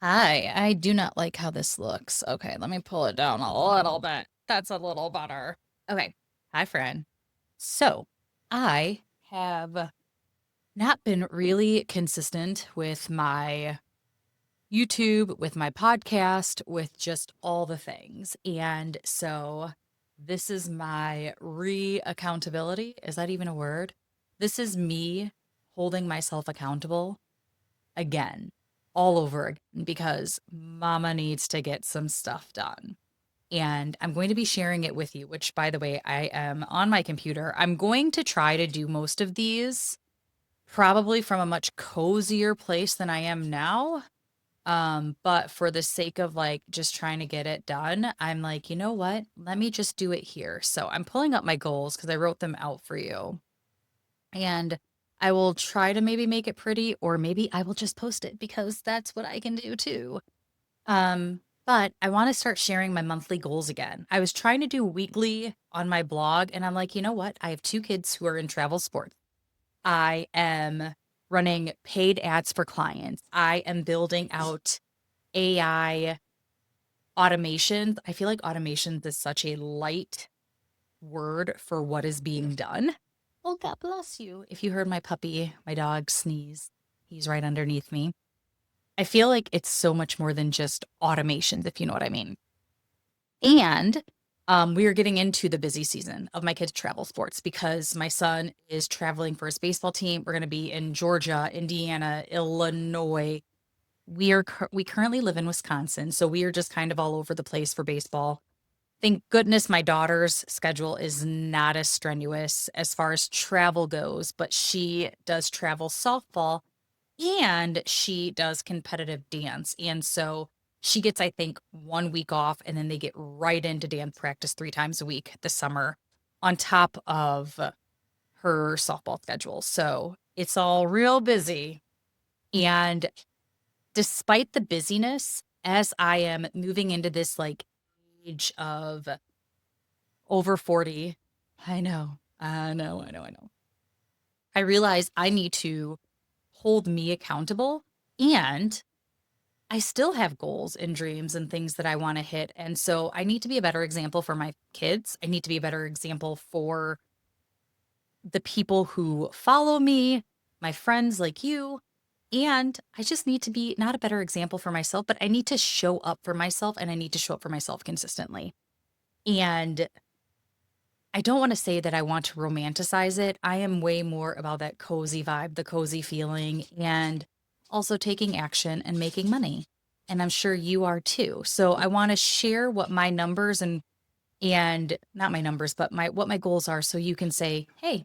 Hi, I do not like how this looks. Okay, let me pull it down a little bit. That's a little better. Okay. Hi, friend. So, I have not been really consistent with my YouTube, with my podcast, with just all the things. And so, this is my re accountability. Is that even a word? This is me holding myself accountable again, all over again, because mama needs to get some stuff done. And I'm going to be sharing it with you, which, by the way, I am on my computer. I'm going to try to do most of these probably from a much cozier place than I am now. But for the sake of like just trying to get it done, I'm like, you know what? Let me just do it here. So I'm pulling up my goals because I wrote them out for you. And I will try to maybe make it pretty, or maybe I will just post it because that's what I can do too. But I want to start sharing my monthly goals again. I was trying to do weekly on my blog, and I'm like, you know what? I have two kids who are in travel sports. I am running paid ads for clients. I am building out AI automations. I feel like automations is such a light word for what is being done. Well, God bless you. If you heard my puppy, my dog sneeze, he's right underneath me. I feel like it's so much more than just automations, if you know what I mean. And we are getting into the busy season of my kids' travel sports because my son is traveling for his baseball team. We're going to be in Georgia, Indiana, Illinois. We currently live in Wisconsin, so we are just kind of all over the place for baseball. Thank goodness my daughter's schedule is not as strenuous as far as travel goes, but she does travel softball and she does competitive dance. And so she gets, I think, 1 week off and then they get right into dance practice 3 times a week this summer on top of her softball schedule. So it's all real busy. And despite the busyness, as I am moving into this like age of over 40. I know. I realize I need to hold me accountable, and I still have goals and dreams and things that I want to hit. And so I need to be a better example for my kids. I need to be a better example for the people who follow me, my friends like you. And I just need to be not a better example for myself, but I need to show up for myself and I need to show up for myself consistently. And I don't want to say that I want to romanticize it. I am way more about that cozy vibe, the cozy feeling, and also taking action and making money. And I'm sure you are too. So I want to share what my numbers and not my numbers, but my what my goals are so you can say, "Hey,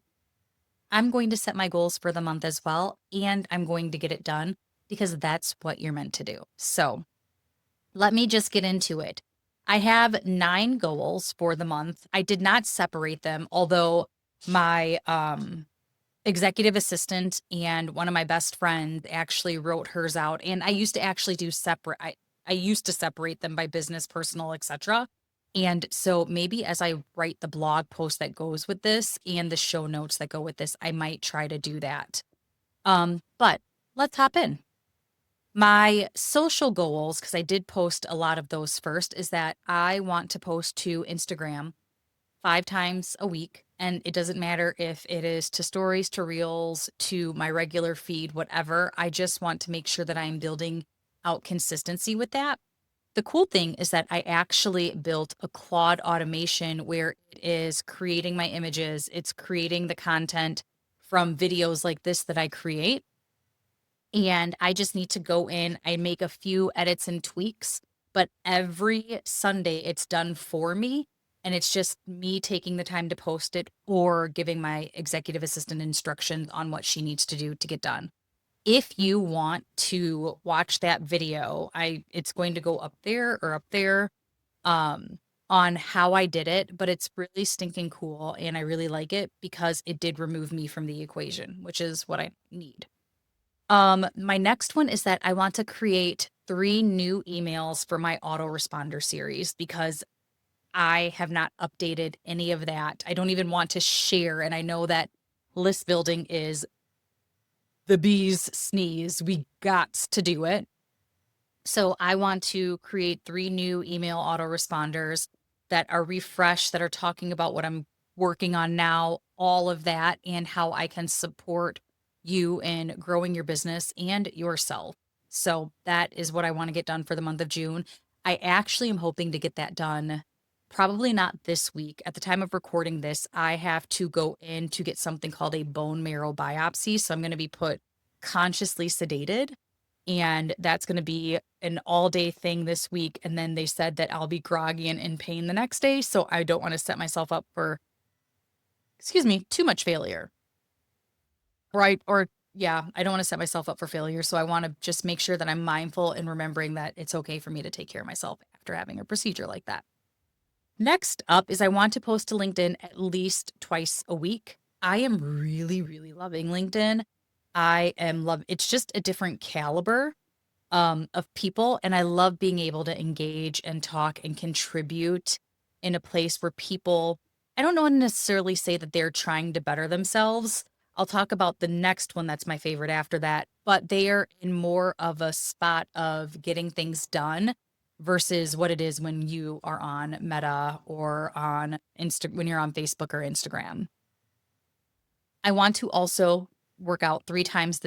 I'm going to set my goals for the month as well and I'm going to get it done because that's what you're meant to do." So, let me just get into it. I have 9 goals for the month. I did not separate them, although my executive assistant and one of my best friends actually wrote hers out. And I used to actually do separate, I used to separate them by business, personal, etc. And so maybe as I write the blog post that goes with this and the show notes that go with this, I might try to do that. But let's hop in. My social goals, because I did post a lot of those first, is that I want to post to Instagram 5 times a week. And it doesn't matter if it is to stories, to reels, to my regular feed, whatever. I just want to make sure that I'm building out consistency with that. The cool thing is that I actually built a Claude automation where it is creating my images, it's creating the content from videos like this that I create, and I just need to go in, I make a few edits and tweaks, but every Sunday it's done for me. And it's just me taking the time to post it or giving my executive assistant instructions on what she needs to do to get done. If you want to watch that video, it's going to go up there or up there on how I did it, but it's really stinking cool and I really like it because it did remove me from the equation, which is what I need. My next one is that I want to create 3 new emails for my autoresponder series because I have not updated any of that. I don't even want to share. And I know that list building is the bee's sneeze. We got to do it. So I want to create 3 new email autoresponders that are refreshed, that are talking about what I'm working on now, all of that, and how I can support you in growing your business and yourself. So that is what I want to get done for the month of June. I actually am hoping to get that done probably not this week. At the time of recording this, I have to go in to get something called a bone marrow biopsy. So I'm going to be put consciously sedated, and that's gonna be an all-day thing this week, and then they said that I'll be groggy and in pain the next day, so I don't wanna set myself up for, excuse me, too much failure. Yeah, I don't wanna set myself up for failure, so I wanna just make sure that I'm mindful and remembering that it's okay for me to take care of myself after having a procedure like that. Next up is I want to post to LinkedIn at least twice a week. I am really, really loving LinkedIn. I am love it's just a different caliber of people. And I love being able to engage and talk and contribute in a place where people, I don't want to necessarily say that they're trying to better themselves. I'll talk about the next one that's my favorite after that, but they are in more of a spot of getting things done versus what it is when you are on Meta or on when you're on Facebook or Instagram. I want to also work out 3 times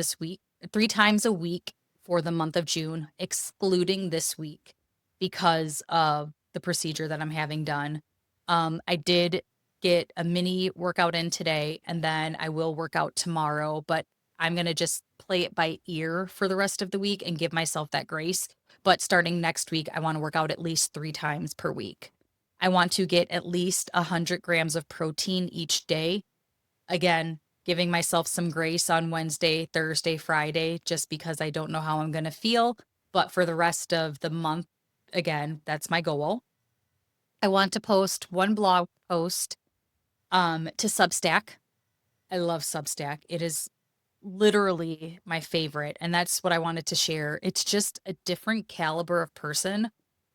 a week for the month of June, excluding this week because of the procedure that I'm having done. I did get a mini workout in today, and then I will work out tomorrow, but I'm going to just play it by ear for the rest of the week and give myself that grace. But starting next week, I want to work out at least 3 times per week. I want to get at least 100 grams of protein each day. Again, giving myself some grace on Wednesday, Thursday, Friday, just because I don't know how I'm gonna feel, but for the rest of the month, again, that's my goal. I want to post 1 blog post, to Substack. I love Substack. It is literally my favorite, and that's what I wanted to share. It's just a different caliber of person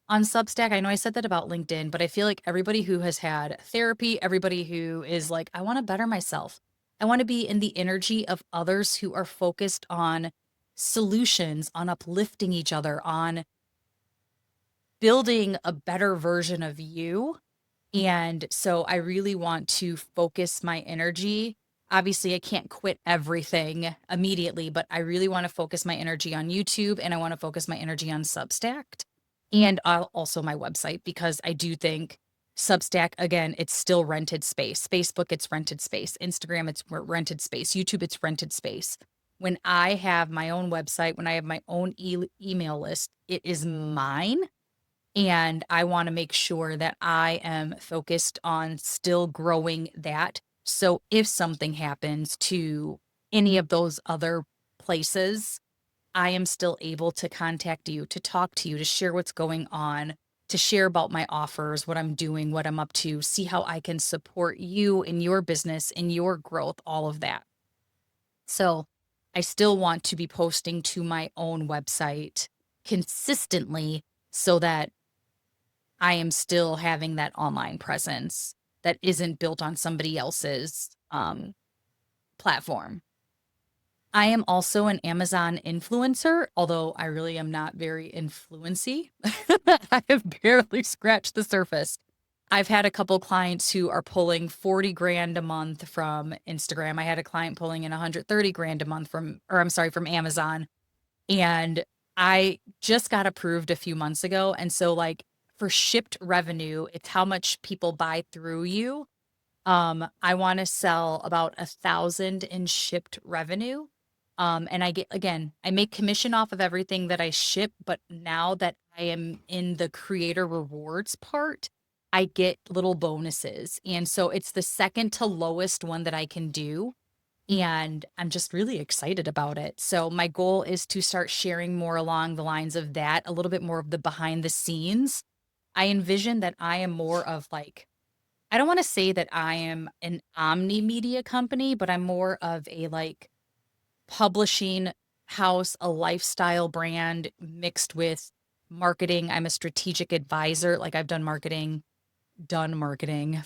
on Substack. I know I said that about LinkedIn, but I feel like everybody who has had therapy, everybody who is like, I want to better myself. I want to be in the energy of others who are focused on solutions, on uplifting each other, on building a better version of you. And so I really want to focus my energy. Obviously, I can't quit everything immediately, but I really want to focus my energy on YouTube, and I want to focus my energy on Substack and also my website, because I do think Substack, again, it's still rented space. Facebook, it's rented space. Instagram, it's rented space. YouTube, it's rented space. When I have my own website, when I have my own email list, it is mine, and I want to make sure that I am focused on still growing that. So if something happens to any of those other places, I am still able to contact you, to talk to you, to share what's going on, to share about my offers, what I'm doing, what I'm up to, see how I can support you in your business, in your growth, all of that. So I still want to be posting to my own website consistently so that I am still having that online presence that isn't built on somebody else's platform. I am also an Amazon influencer, although I really am not very influency. I have barely scratched the surface. I've had a couple clients who are pulling 40 grand a month from Instagram. I had a client pulling in 130 grand a month from Amazon. And I just got approved a few months ago. And so, like, for shipped revenue, it's how much people buy through you. I want to sell about 1,000 in shipped revenue. And I make commission off of everything that I ship, but now that I am in the creator rewards part, I get little bonuses. And so it's the second to lowest one that I can do. And I'm just really excited about it. So my goal is to start sharing more along the lines of that, a little bit more of the behind the scenes. I envision that I am more of like, I don't want to say that I am an omni media company, but I'm more of a like publishing house, a lifestyle brand mixed with marketing. I'm a strategic advisor. Like I've done marketing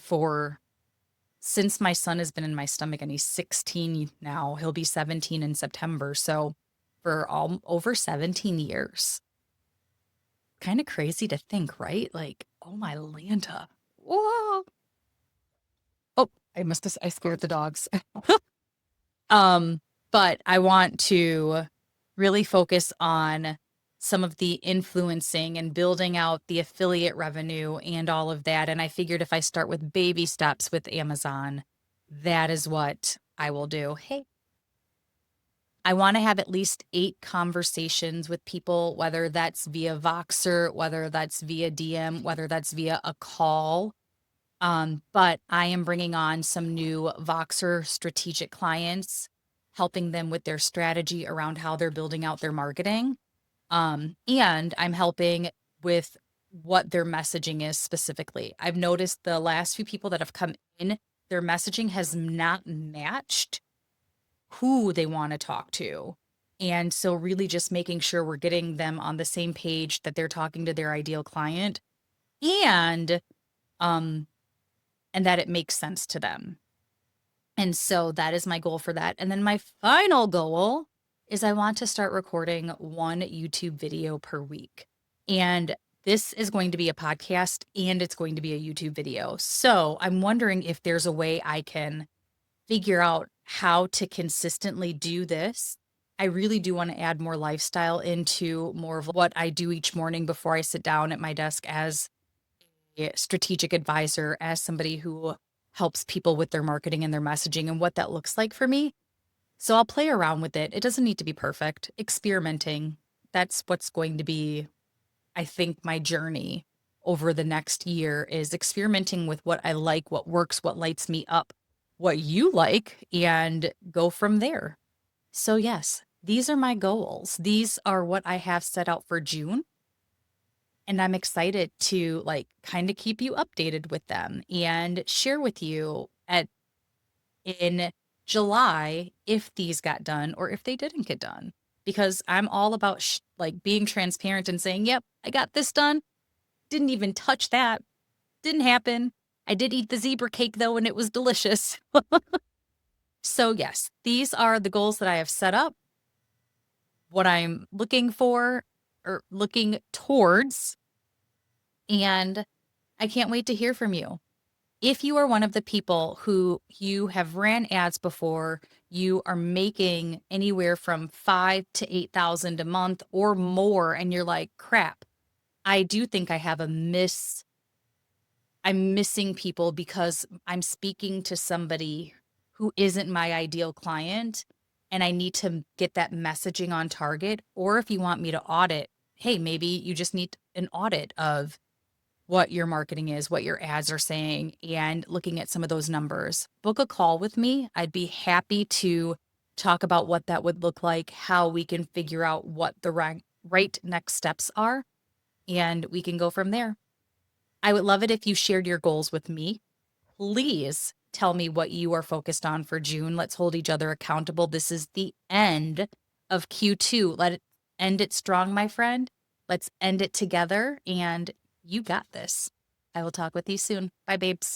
for since my son has been in my stomach, and he's 16 now. He'll be 17 in September. So for all over 17 years. Kind of crazy to think, right? Like, oh my Lanta. Whoa. Oh, I scared the dogs. Um, but I want to really focus on some of the influencing and building out the affiliate revenue and all of that. And I figured if I start with baby steps with Amazon, that is what I will do. Hey, I want to have at least 8 conversations with people, whether that's via Voxer, whether that's via DM, whether that's via a call. But I am bringing on some new Voxer strategic clients, helping them with their strategy around how they're building out their marketing. And I'm helping with what their messaging is specifically. I've noticed the last few people that have come in, their messaging has not matched who they want to talk to. And so really just making sure we're getting them on the same page that they're talking to their ideal client and um and that it makes sense to them. And so that is my goal for that. And then my final goal is I want to start recording 1 YouTube video per week. And this is going to be a podcast and it's going to be a YouTube video. So I'm wondering if there's a way I can figure out how to consistently do this. I really do want to add more lifestyle into more of what I do each morning before I sit down at my desk as a strategic advisor, as somebody who helps people with their marketing and their messaging and what that looks like for me. So I'll play around with it. It doesn't need to be perfect. Experimenting. That's what's going to be, I think, my journey over the next year is experimenting with what I like, what works, what lights me up, what you like, and go from there. So, yes, these are my goals. These are what I have set out for June. And I'm excited to like kind of keep you updated with them and share with you at in July if these got done or if they didn't get done. Because I'm all about like being transparent and saying, yep, I got this done. Didn't even touch that. Didn't happen. I did eat the zebra cake though, and it was delicious. So, yes, these are the goals that I have set up, what I'm looking for or looking towards. And I can't wait to hear from you. If you are one of the people who you have ran ads before, you are making anywhere from 5 to 8,000 a month or more, and you're like, crap, I do think I have I'm missing people because I'm speaking to somebody who isn't my ideal client and I need to get that messaging on target. Or if you want me to audit, hey, maybe you just need an audit of what your marketing is, what your ads are saying, and looking at some of those numbers. Book a call with me. I'd be happy to talk about what that would look like, how we can figure out what the right next steps are, and we can go from there. I would love it if you shared your goals with me. Please tell me what you are focused on for June. Let's hold each other accountable. This is the end of Q2. Let it end it strong, my friend. Let's end it together, and you got this. I will talk with you soon. Bye, babes.